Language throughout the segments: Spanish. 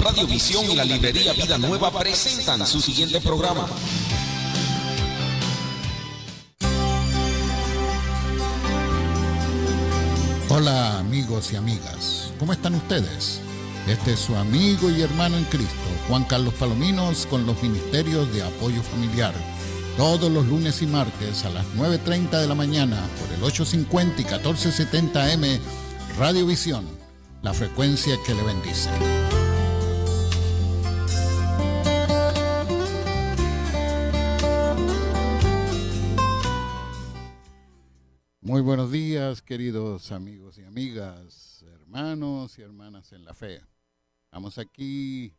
Radiovisión y la librería Vida Nueva presentan su siguiente programa. Hola amigos y amigas, ¿cómo están ustedes? Este es su amigo y hermano en Cristo, Juan Carlos Palominos, con los ministerios de apoyo familiar. Todos los lunes y martes a las 9:30 de la mañana por el 850 y 1470 AM, Radiovisión, la frecuencia que le bendice. Muy buenos días, queridos amigos y amigas, hermanos y hermanas en la fe. Estamos aquí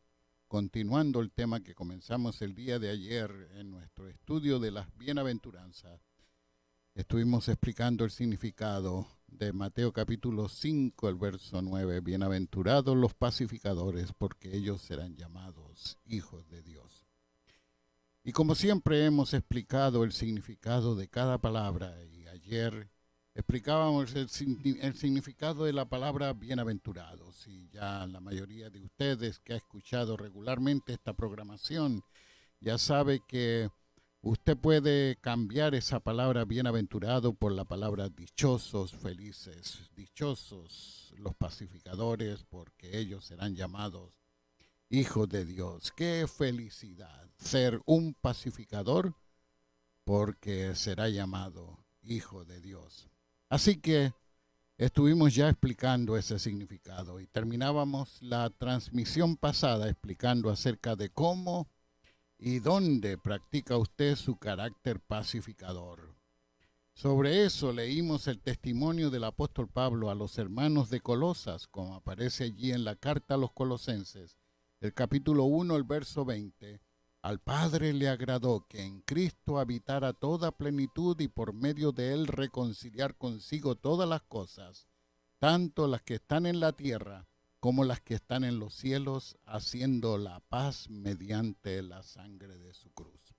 continuando el tema que comenzamos el día de ayer en nuestro estudio de las bienaventuranzas. Estuvimos explicando el significado de Mateo capítulo 5, el verso 9. Bienaventurados los pacificadores, porque ellos serán llamados hijos de Dios. Y como siempre hemos explicado el significado de cada palabra, y ayer explicábamos el significado de la palabra bienaventurados, y ya la mayoría de ustedes que ha escuchado regularmente esta programación ya sabe que usted puede cambiar esa palabra bienaventurado por la palabra dichosos, felices. Dichosos los pacificadores, porque ellos serán llamados hijos de Dios. ¡Qué felicidad ser un pacificador! Porque será llamado hijo de Dios. Así que estuvimos ya explicando ese significado y terminábamos la transmisión pasada explicando acerca de cómo y dónde practica usted su carácter pacificador. Sobre eso leímos el testimonio del apóstol Pablo a los hermanos de Colosas, como aparece allí en la carta a los Colosenses, el capítulo 1, el verso 20. Al Padre le agradó que en Cristo habitara toda plenitud y por medio de él reconciliar consigo todas las cosas, tanto las que están en la tierra como las que están en los cielos, haciendo la paz mediante la sangre de su cruz.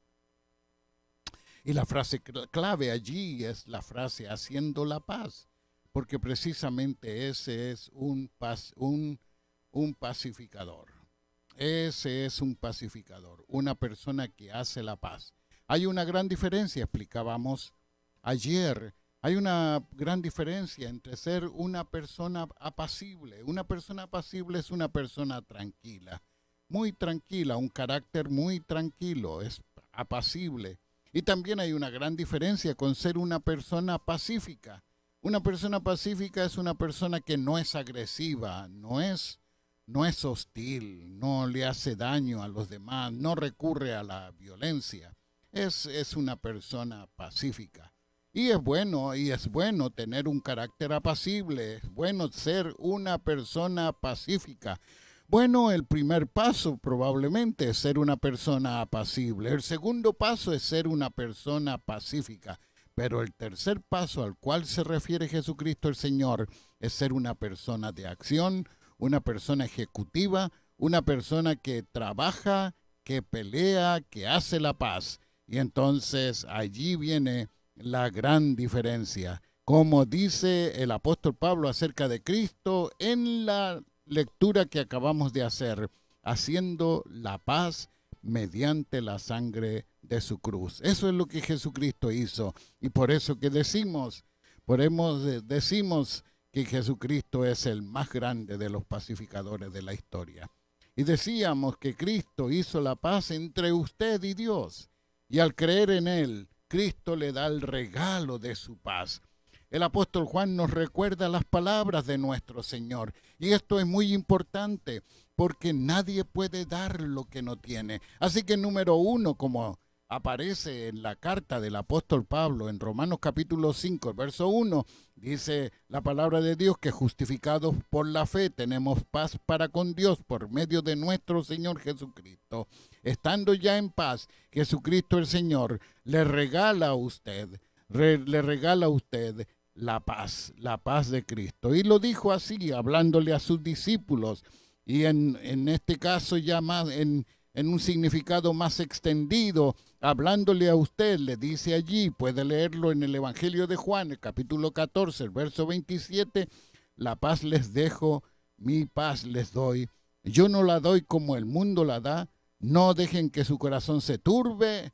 Y la frase clave allí es la frase haciendo la paz, porque precisamente ese es un pacificador. Ese es un pacificador, una persona que hace la paz. Hay una gran diferencia, explicábamos ayer, hay una gran diferencia entre ser una persona apacible. Una persona apacible es una persona tranquila, muy tranquila, un carácter muy tranquilo, es apacible. Y también hay una gran diferencia con ser una persona pacífica. Una persona pacífica es una persona que no es agresiva, no es hostil, no le hace daño a los demás, no recurre a la violencia. Es una persona pacífica. Y es bueno tener un carácter apacible, es bueno ser una persona pacífica. Bueno, el primer paso probablemente es ser una persona apacible. El segundo paso es ser una persona pacífica. Pero el tercer paso al cual se refiere Jesucristo el Señor es ser una persona de acción, una persona ejecutiva, una persona que trabaja, que pelea, que hace la paz. Y entonces allí viene la gran diferencia. Como dice el apóstol Pablo acerca de Cristo en la lectura que acabamos de hacer, haciendo la paz mediante la sangre de su cruz. Eso es lo que Jesucristo hizo. Y por eso que decimos que Jesucristo es el más grande de los pacificadores de la historia. Y decíamos que Cristo hizo la paz entre usted y Dios. Y al creer en él, Cristo le da el regalo de su paz. El apóstol Juan nos recuerda las palabras de nuestro Señor. Y esto es muy importante porque nadie puede dar lo que no tiene. Así que número uno, como aparece en la carta del apóstol Pablo en Romanos capítulo 5, verso 1, dice la palabra de Dios que justificados por la fe tenemos paz para con Dios por medio de nuestro Señor Jesucristo. Estando ya en paz, Jesucristo el Señor le regala a usted la paz de Cristo. Y lo dijo así, hablándole a sus discípulos, y en este caso ya más en un significado más extendido, hablándole a usted, le dice allí, puede leerlo en el Evangelio de Juan, el capítulo 14, el verso 27, la paz les dejo, mi paz les doy. Yo no la doy como el mundo la da. No dejen que su corazón se turbe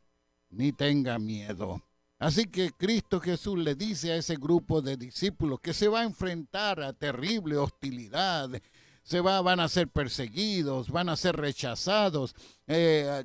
ni tenga miedo. Así que Cristo Jesús le dice a ese grupo de discípulos que se va a enfrentar a terrible hostilidad, van a ser perseguidos, van a ser rechazados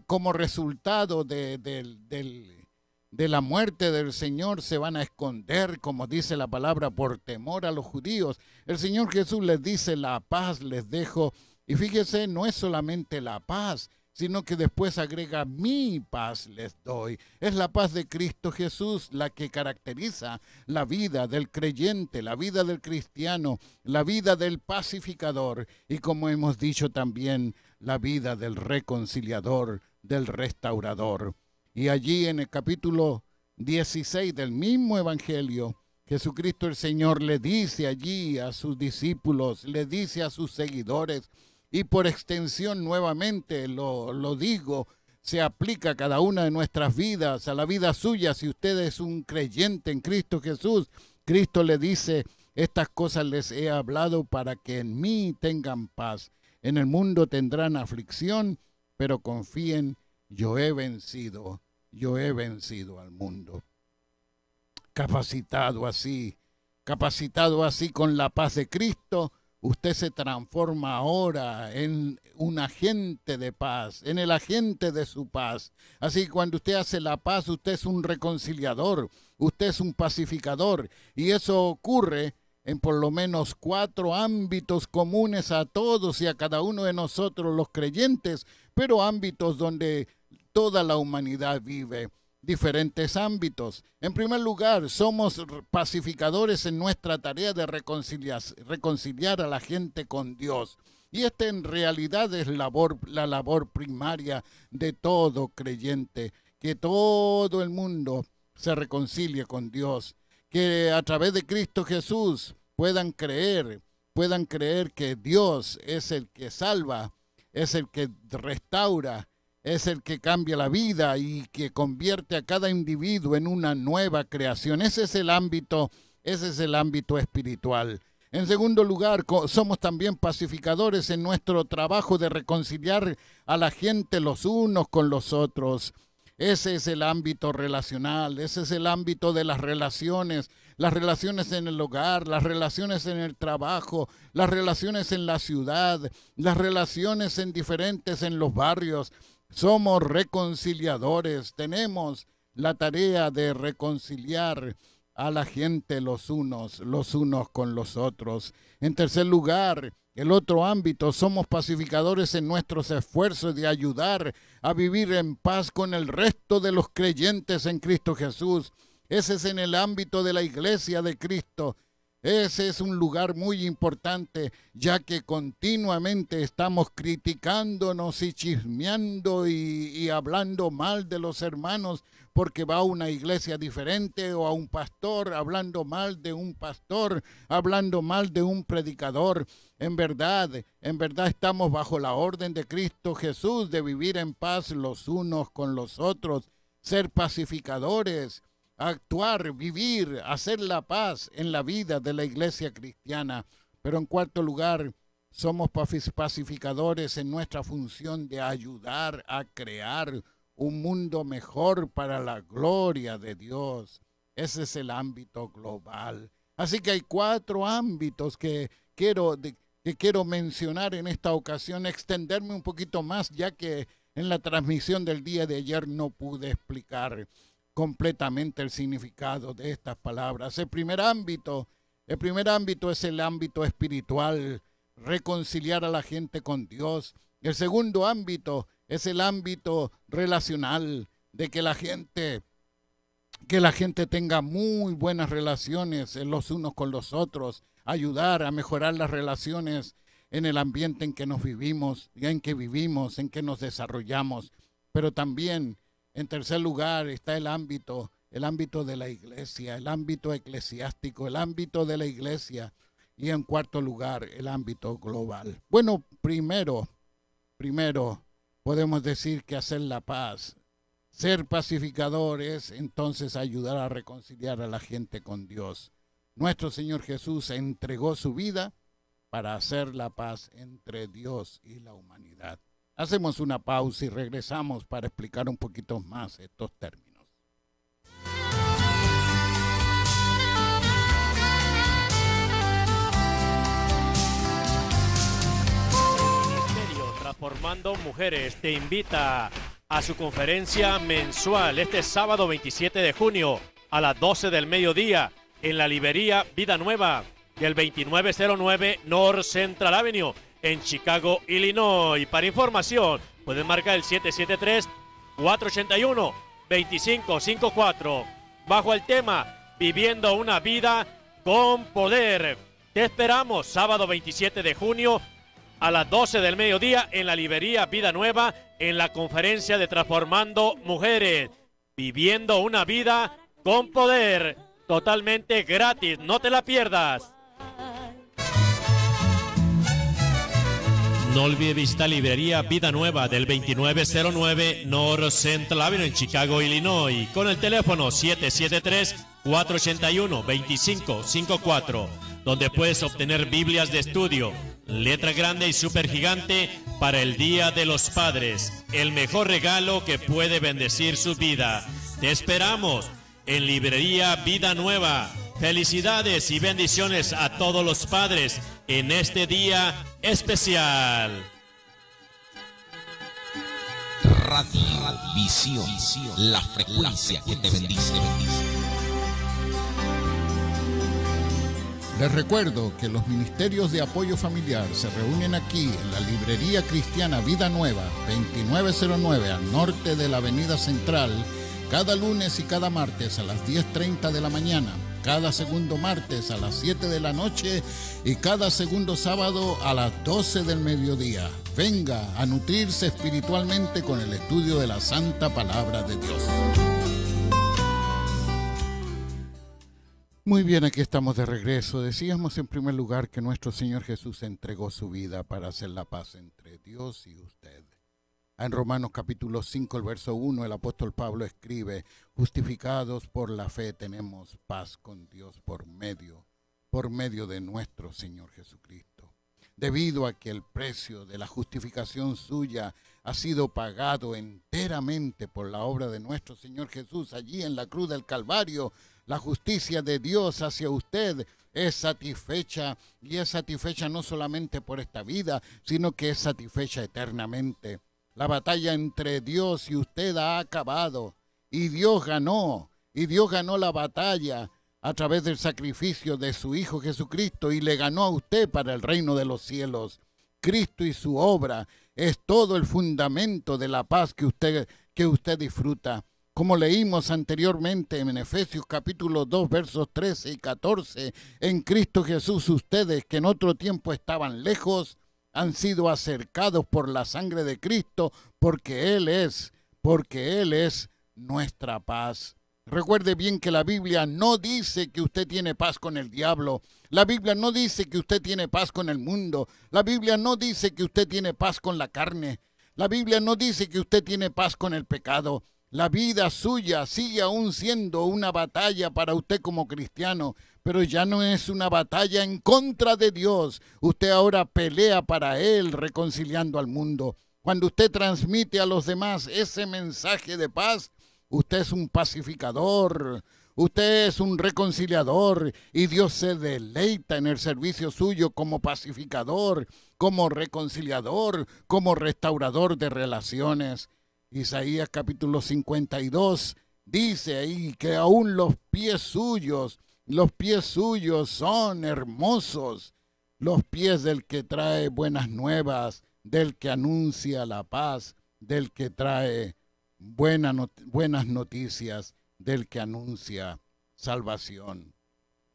como resultado de la muerte del Señor. Se van a esconder, como dice la palabra, por temor a los judíos. El Señor Jesús les dice: la paz les dejo. Y fíjese, no es solamente la paz, sino que después agrega: mi paz les doy. Es la paz de Cristo Jesús la que caracteriza la vida del creyente, la vida del cristiano, la vida del pacificador y, como hemos dicho también, la vida del reconciliador, del restaurador. Y allí en el capítulo 16 del mismo Evangelio, Jesucristo el Señor le dice allí a sus discípulos, le dice a sus seguidores, y por extensión nuevamente lo digo, se aplica a cada una de nuestras vidas, a la vida suya. Si usted es un creyente en Cristo Jesús, Cristo le dice: estas cosas les he hablado para que en mí tengan paz. En el mundo tendrán aflicción, pero confíen, yo he vencido al mundo. Capacitado así con la paz de Cristo, usted se transforma ahora en un agente de paz, en el agente de su paz. Así que cuando usted hace la paz, usted es un reconciliador, usted es un pacificador. Y eso ocurre en por lo menos 4 ámbitos comunes a todos y a cada uno de nosotros los creyentes, pero ámbitos donde toda la humanidad vive. Diferentes ámbitos. En primer lugar, somos pacificadores en nuestra tarea de reconciliar a la gente con Dios. Y esta en realidad es la labor primaria de todo creyente, que todo el mundo se reconcilie con Dios, que a través de Cristo Jesús puedan creer que Dios es el que salva, es el que restaura, es el que cambia la vida y que convierte a cada individuo en una nueva creación. Ese es el ámbito espiritual. En segundo lugar, somos también pacificadores en nuestro trabajo de reconciliar a la gente los unos con los otros. Ese es el ámbito relacional, ese es el ámbito de las relaciones en el hogar, las relaciones en el trabajo, las relaciones en la ciudad, las relaciones en los barrios. Somos reconciliadores, tenemos la tarea de reconciliar a la gente los unos con los otros. En tercer lugar, el otro ámbito, somos pacificadores en nuestros esfuerzos de ayudar a vivir en paz con el resto de los creyentes en Cristo Jesús. Ese es en el ámbito de la iglesia de Cristo. Ese es un lugar muy importante, ya que continuamente estamos criticándonos y chismeando y hablando mal de los hermanos porque va a una iglesia diferente, o a un pastor, hablando mal de un pastor, hablando mal de un predicador. En verdad estamos bajo la orden de Cristo Jesús de vivir en paz los unos con los otros, ser pacificadores, actuar, vivir, hacer la paz en la vida de la iglesia cristiana. Pero en cuarto lugar, somos pacificadores en nuestra función de ayudar a crear un mundo mejor para la gloria de Dios. Ese es el ámbito global. Así que hay 4 ámbitos que quiero mencionar en esta ocasión, extenderme un poquito más, ya que en la transmisión del día de ayer no pude explicar completamente el significado de estas palabras. El primer ámbito es el ámbito espiritual, reconciliar a la gente con Dios. El segundo ámbito es el ámbito relacional, de que la gente tenga muy buenas relaciones los unos con los otros, ayudar a mejorar las relaciones en el ambiente en que nos vivimos, en que nos desarrollamos. Pero también, en tercer lugar, está el ámbito de la iglesia, el ámbito eclesiástico, el ámbito de la iglesia. Y en cuarto lugar, el ámbito global. Bueno, primero podemos decir que hacer la paz, ser pacificador, es entonces ayudar a reconciliar a la gente con Dios. Nuestro Señor Jesús entregó su vida para hacer la paz entre Dios y la humanidad. Hacemos una pausa y regresamos para explicar un poquito más estos términos. Ministerio Transformando Mujeres te invita a su conferencia mensual este sábado 27 de junio a las 12 del mediodía en la librería Vida Nueva del 2909 North Central Avenue en Chicago, Illinois. Para información pueden marcar el 773-481-2554 bajo el tema Viviendo una vida con poder. Te esperamos sábado 27 de junio a las 12 del mediodía en la librería Vida Nueva en la conferencia de Transformando Mujeres. Viviendo una vida con poder. Totalmente gratis. No te la pierdas. No olvide visitar librería Vida Nueva del 2909 North Central Avenue en Chicago, Illinois, con el teléfono 773-481-2554, donde puedes obtener Biblias de estudio, letra grande y super gigante para el Día de los Padres, el mejor regalo que puede bendecir su vida. Te esperamos en librería Vida Nueva. Felicidades y bendiciones a todos los padres en este día especial. Visión, la frecuencia que te bendice. Les recuerdo que los ministerios de apoyo familiar se reúnen aquí en la librería cristiana Vida Nueva, 2909 al norte de la Avenida Central, cada lunes y cada martes a las 10:30 de la mañana, cada segundo martes a las 7 de la noche y cada segundo sábado a las 12 del mediodía. Venga a nutrirse espiritualmente con el estudio de la Santa Palabra de Dios. Muy bien, aquí estamos de regreso. Decíamos en primer lugar que nuestro Señor Jesús entregó su vida para hacer la paz entre Dios y usted. En Romanos capítulo 5, el verso 1, el apóstol Pablo escribe: justificados por la fe tenemos paz con Dios por medio de nuestro Señor Jesucristo. Debido a que el precio de la justificación suya ha sido pagado enteramente por la obra de nuestro Señor Jesús allí en la cruz del Calvario, la justicia de Dios hacia usted es satisfecha, y es satisfecha no solamente por esta vida, sino que es satisfecha eternamente. La batalla entre Dios y usted ha acabado, y Dios ganó la batalla a través del sacrificio de su Hijo Jesucristo, y le ganó a usted para el reino de los cielos. Cristo y su obra es todo el fundamento de la paz que usted disfruta. Como leímos anteriormente en Efesios capítulo 2, versos 13 y 14, en Cristo Jesús ustedes que en otro tiempo estaban lejos, han sido acercados por la sangre de Cristo, porque Él es nuestra paz. Recuerde bien que la Biblia no dice que usted tiene paz con el diablo. La Biblia no dice que usted tiene paz con el mundo. La Biblia no dice que usted tiene paz con la carne. La Biblia no dice que usted tiene paz con el pecado. La vida suya sigue aún siendo una batalla para usted como cristiano, pero ya no es una batalla en contra de Dios. Usted ahora pelea para Él, reconciliando al mundo. Cuando usted transmite a los demás ese mensaje de paz, usted es un pacificador, usted es un reconciliador, y Dios se deleita en el servicio suyo como pacificador, como reconciliador, como restaurador de relaciones. Isaías capítulo 52 dice ahí que aún los pies suyos son hermosos, los pies del que trae buenas nuevas, del que anuncia la paz, del que trae buenas noticias, del que anuncia salvación.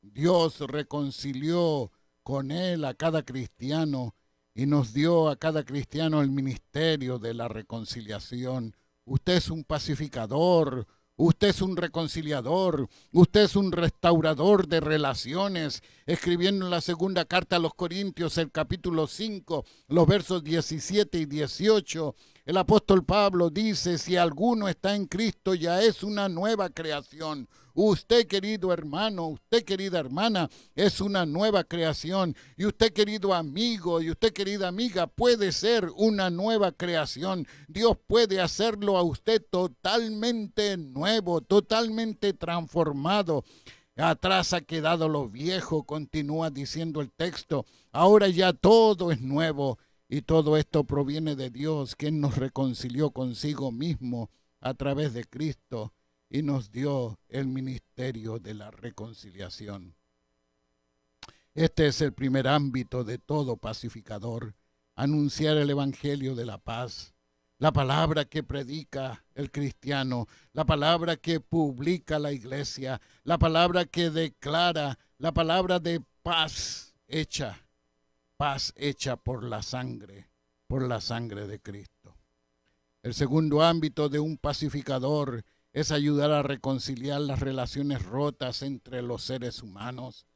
Dios reconcilió con Él a cada cristiano y nos dio a cada cristiano el ministerio de la reconciliación. Usted es un pacificador, usted es un reconciliador, usted es un restaurador de relaciones. Escribiendo en la segunda carta a los Corintios, el capítulo 5, los versos 17 y 18, el apóstol Pablo dice: si alguno está en Cristo, ya es una nueva creación. Usted, querido hermano, usted, querida hermana, es una nueva creación. Y usted, querido amigo, y usted, querida amiga, puede ser una nueva creación. Dios puede hacerlo a usted totalmente nuevo, totalmente transformado. Atrás ha quedado lo viejo, continúa diciendo el texto. Ahora ya todo es nuevo. Y todo esto proviene de Dios, quien nos reconcilió consigo mismo a través de Cristo y nos dio el ministerio de la reconciliación. Este es el primer ámbito de todo pacificador: anunciar el evangelio de la paz, la palabra que predica el cristiano, la palabra que publica la iglesia, la palabra que declara, la palabra de paz hecha por la sangre de Cristo. El segundo ámbito de un pacificador es ayudar a reconciliar las relaciones rotas entre los seres humanos.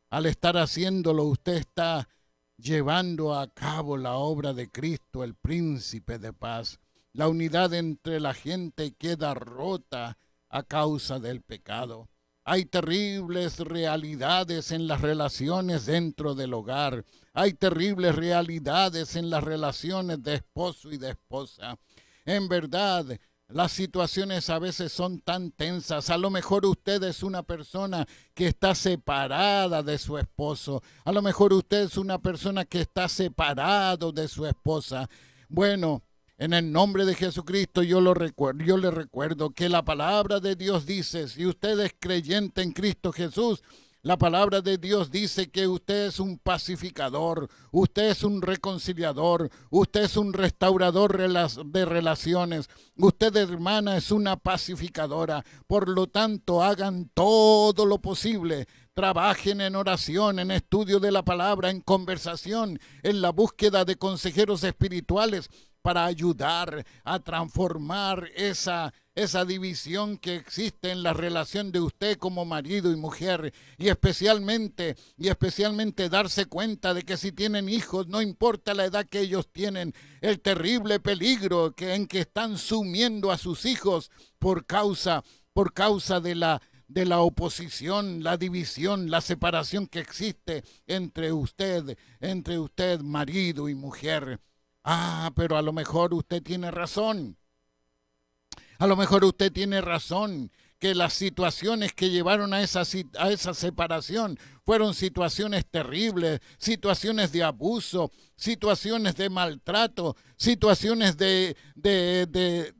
Al estar haciéndolo, usted está llevando a cabo la obra de Cristo, el príncipe de paz. La unidad entre la gente queda rota a causa del pecado. Hay terribles realidades en las relaciones dentro del hogar. Hay terribles realidades en las relaciones de esposo y de esposa. En verdad, las situaciones a veces son tan tensas. A lo mejor usted es una persona que está separada de su esposo. A lo mejor usted es una persona que está separado de su esposa. Bueno, en el nombre de Jesucristo yo le recuerdo que la palabra de Dios dice, si usted es creyente en Cristo Jesús, la palabra de Dios dice que usted es un pacificador, usted es un reconciliador, usted es un restaurador de relaciones, usted, hermana, es una pacificadora. Por lo tanto, hagan todo lo posible. Trabajen en oración, en estudio de la palabra, en conversación, en la búsqueda de consejeros espirituales para ayudar a transformar esa división que existe en la relación de usted como marido y mujer, y especialmente darse cuenta de que si tienen hijos, no importa la edad que ellos tienen, el terrible peligro en que están sumiendo a sus hijos por causa de la oposición, la división, la separación que existe entre usted, marido y mujer. Pero a lo mejor usted tiene razón. A lo mejor usted tiene razón, que las situaciones que llevaron a esa separación fueron situaciones terribles, situaciones de abuso, situaciones de maltrato, situaciones de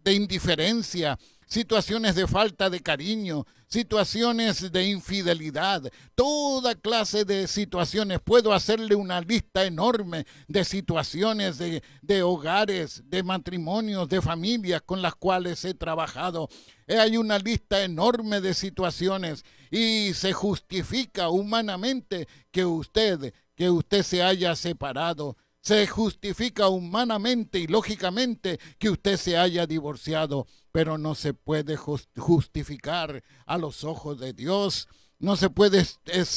indiferencia, situaciones de falta de cariño, situaciones de infidelidad, toda clase de situaciones. Puedo hacerle una lista enorme de situaciones de hogares, de matrimonios, de familias con las cuales he trabajado. Hay una lista enorme de situaciones y se justifica humanamente que usted se haya separado. Se justifica humanamente y lógicamente que usted se haya divorciado, pero no se puede justificar a los ojos de Dios. No se puede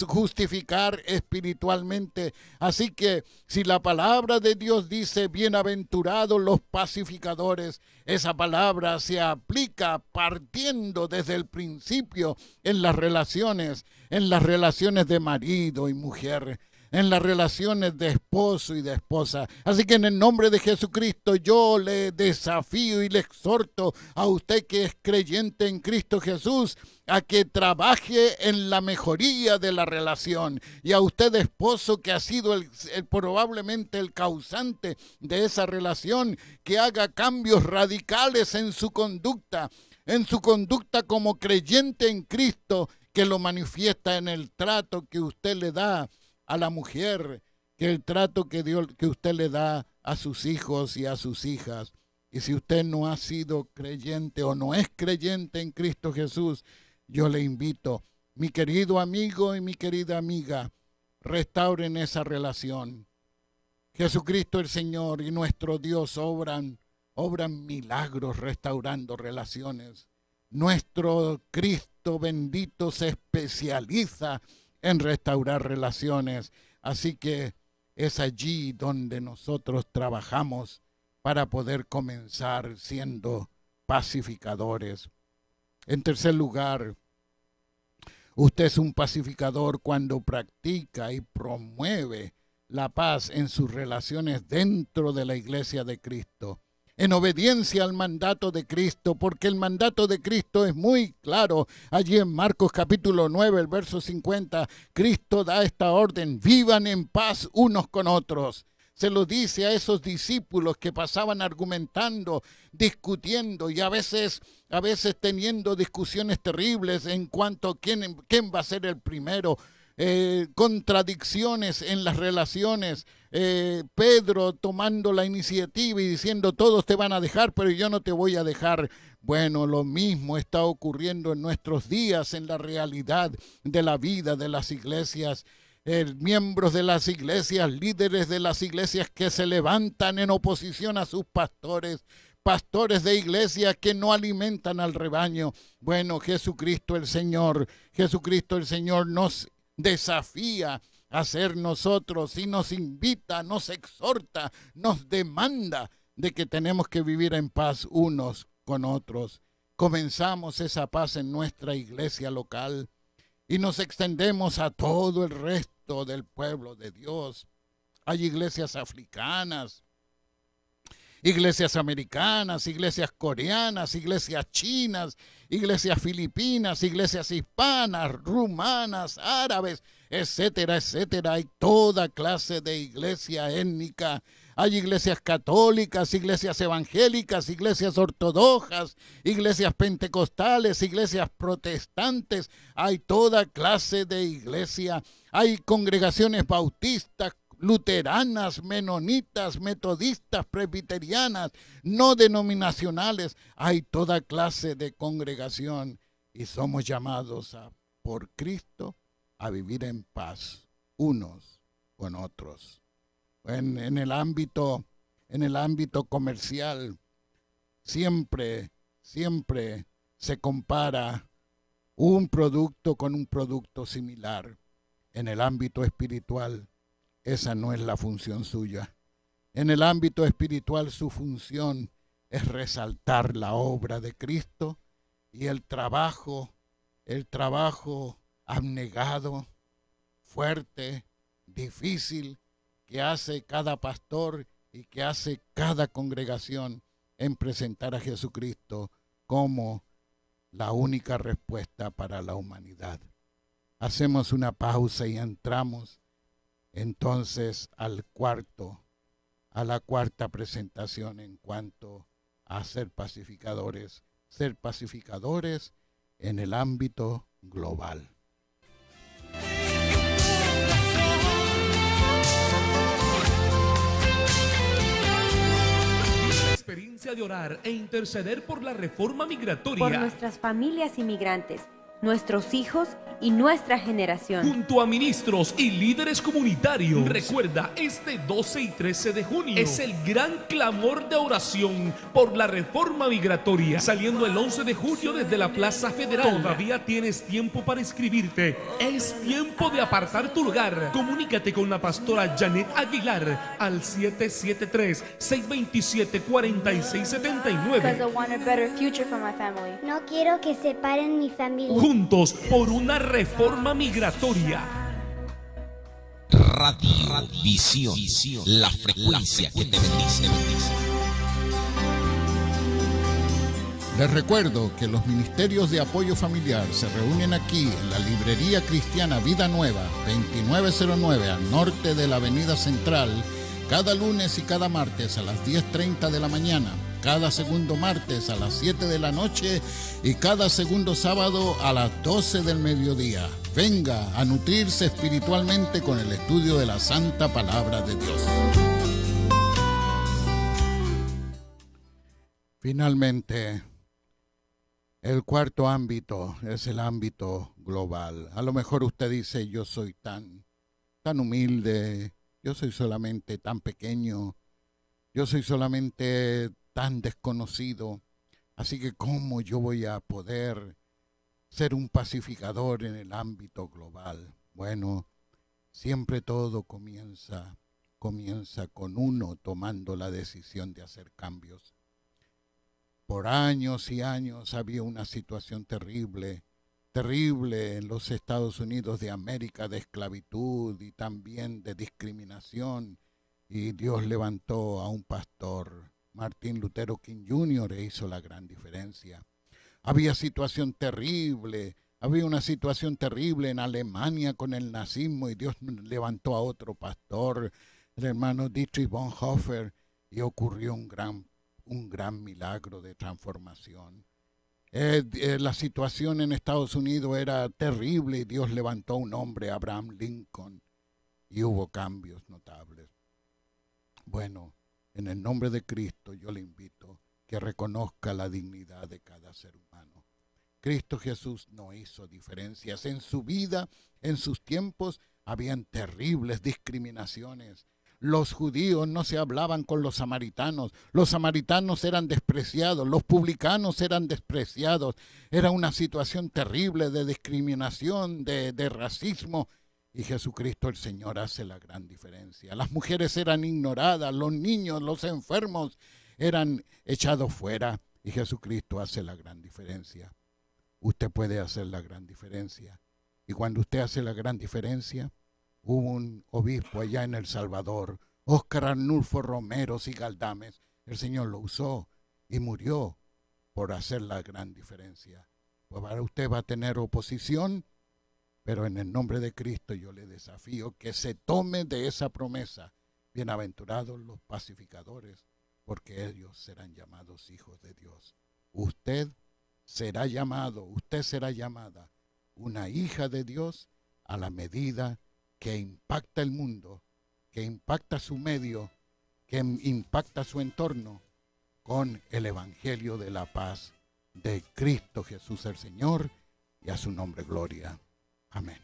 justificar espiritualmente. Así que si la palabra de Dios dice bienaventurados los pacificadores, esa palabra se aplica partiendo desde el principio en las relaciones de marido y mujer, en las relaciones de esposo y de esposa. Así que en el nombre de Jesucristo yo le desafío y le exhorto a usted que es creyente en Cristo Jesús a que trabaje en la mejoría de la relación, y a usted, esposo, que ha sido probablemente el causante de esa relación, que haga cambios radicales en su conducta como creyente en Cristo, que lo manifiesta en el trato que usted le da a la mujer, que el trato que usted le da a sus hijos y a sus hijas. Y si usted no ha sido creyente o no es creyente en Cristo Jesús, yo le invito, mi querido amigo y mi querida amiga, restauren esa relación. Jesucristo el Señor y nuestro Dios obran milagros restaurando relaciones. Nuestro Cristo bendito se especializa en restaurar relaciones. Así que es allí donde nosotros trabajamos para poder comenzar siendo pacificadores. En tercer lugar, Usted es un pacificador cuando practica y promueve la paz en sus relaciones dentro de la iglesia de Cristo, en obediencia al mandato de Cristo, porque el mandato de Cristo es muy claro. Allí en Marcos capítulo 9, el verso 50, Cristo da esta orden: vivan en paz unos con otros. Se lo dice a esos discípulos que pasaban argumentando, discutiendo y a veces teniendo discusiones terribles en cuanto a quién va a ser el primero. Contradicciones en las relaciones. Pedro tomando la iniciativa y diciendo: todos te van a dejar, pero yo no te voy a dejar. Bueno, lo mismo está ocurriendo en nuestros días, en la realidad de la vida de las iglesias. Miembros de las iglesias, líderes de las iglesias que se levantan en oposición a sus pastores, pastores de iglesias que no alimentan al rebaño. Bueno, Jesucristo el Señor nos desafía a ser nosotros y nos invita, nos exhorta, nos demanda de que tenemos que vivir en paz unos con otros. Comenzamos esa paz en nuestra iglesia local y nos extendemos a todo el resto del pueblo de Dios. Hay iglesias africanas, iglesias americanas, iglesias coreanas, iglesias chinas, iglesias filipinas, iglesias hispanas, rumanas, árabes, etcétera, etcétera. Hay toda clase de iglesia étnica. Hay iglesias católicas, iglesias evangélicas, iglesias ortodoxas, iglesias pentecostales, iglesias protestantes. Hay toda clase de iglesia. Hay congregaciones bautistas, luteranas, menonitas, metodistas, presbiterianas, no denominacionales. Hay toda clase de congregación y somos llamados por Cristo a vivir en paz unos con otros. En el ámbito comercial siempre se compara un producto con un producto similar. En el ámbito espiritual, esa no es la función suya. En el ámbito espiritual, su función es resaltar la obra de Cristo y el trabajo abnegado, fuerte, difícil, que hace cada pastor y que hace cada congregación en presentar a Jesucristo como la única respuesta para la humanidad. Hacemos una pausa y entramos entonces a la cuarta presentación en cuanto a ser pacificadores en el ámbito global. Experiencia de orar e interceder por la reforma migratoria, por nuestras familias inmigrantes, nuestros hijos y nuestra generación. Junto a ministros y líderes comunitarios. Recuerda, este 12 y 13 de junio es el gran clamor de oración por la reforma migratoria, saliendo el 11 de julio desde la Plaza Federal. Todavía tienes tiempo para inscribirte. Es tiempo de apartar tu lugar. Comunícate con la pastora Janet Aguilar al 773-627-4679. No quiero que separen mi familia. Juntos por una reforma migratoria. Radiovisión, la frecuencia que te bendice. Les recuerdo que los ministerios de apoyo familiar se reúnen aquí en la librería cristiana Vida Nueva, 2909 al norte de la Avenida Central, cada lunes y cada martes a las 10:30 de la mañana, cada segundo martes a las 7 de la noche y cada segundo sábado a las 12 del mediodía. Venga a nutrirse espiritualmente con el estudio de la Santa Palabra de Dios. Finalmente, el cuarto ámbito es el ámbito global. A lo mejor usted dice: yo soy tan humilde, yo soy solamente tan pequeño, yo soy solamente tan desconocido, así que ¿cómo yo voy a poder ser un pacificador en el ámbito global? Bueno, siempre todo comienza con uno tomando la decisión de hacer cambios. Por años y años había una situación terrible terrible en los Estados Unidos de América de esclavitud y también de discriminación. Y Dios levantó a un pastor, Martin Luther King Jr., e hizo la gran diferencia. Había una situación terrible en Alemania con el nazismo y Dios levantó a otro pastor, el hermano Dietrich Bonhoeffer, y ocurrió un gran milagro de transformación. La situación en Estados Unidos era terrible y Dios levantó a un hombre, Abraham Lincoln, y hubo cambios notables. Bueno, en el nombre de Cristo yo le invito que reconozca la dignidad de cada ser humano. Cristo Jesús no hizo diferencias. En su vida, en sus tiempos, habían terribles discriminaciones. Los judíos no se hablaban con los samaritanos eran despreciados, los publicanos eran despreciados. Era una situación terrible de discriminación, de racismo. Y Jesucristo el Señor hace la gran diferencia. Las mujeres eran ignoradas, los niños, los enfermos eran echados fuera. Y Jesucristo hace la gran diferencia. Usted puede hacer la gran diferencia. Y cuando usted hace la gran diferencia, hubo un obispo allá en El Salvador, Óscar Arnulfo Romero y Galdames. El Señor lo usó y murió por hacer la gran diferencia. Pues ahora usted va a tener oposición, pero en el nombre de Cristo yo le desafío que se tome de esa promesa. Bienaventurados los pacificadores, porque ellos serán llamados hijos de Dios. Usted será llamada una hija de Dios a la medida que impacta el mundo, que impacta su medio, que impacta su entorno con el evangelio de la paz de Cristo Jesús el Señor, y a su nombre gloria. Amén.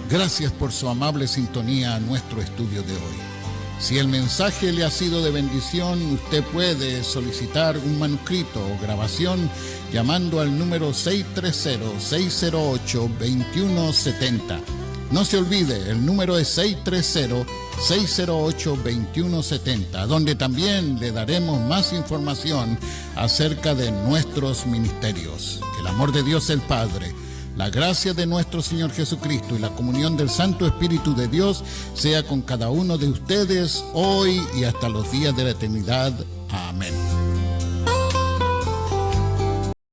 Gracias por su amable sintonía a nuestro estudio de hoy. Si el mensaje le ha sido de bendición, usted puede solicitar un manuscrito o grabación llamando al número 630-608-2170. No se olvide, el número es 630-608-2170, donde también le daremos más información acerca de nuestros ministerios. Que el amor de Dios el Padre, la gracia de nuestro Señor Jesucristo y la comunión del Santo Espíritu de Dios sea con cada uno de ustedes hoy y hasta los días de la eternidad. Amén.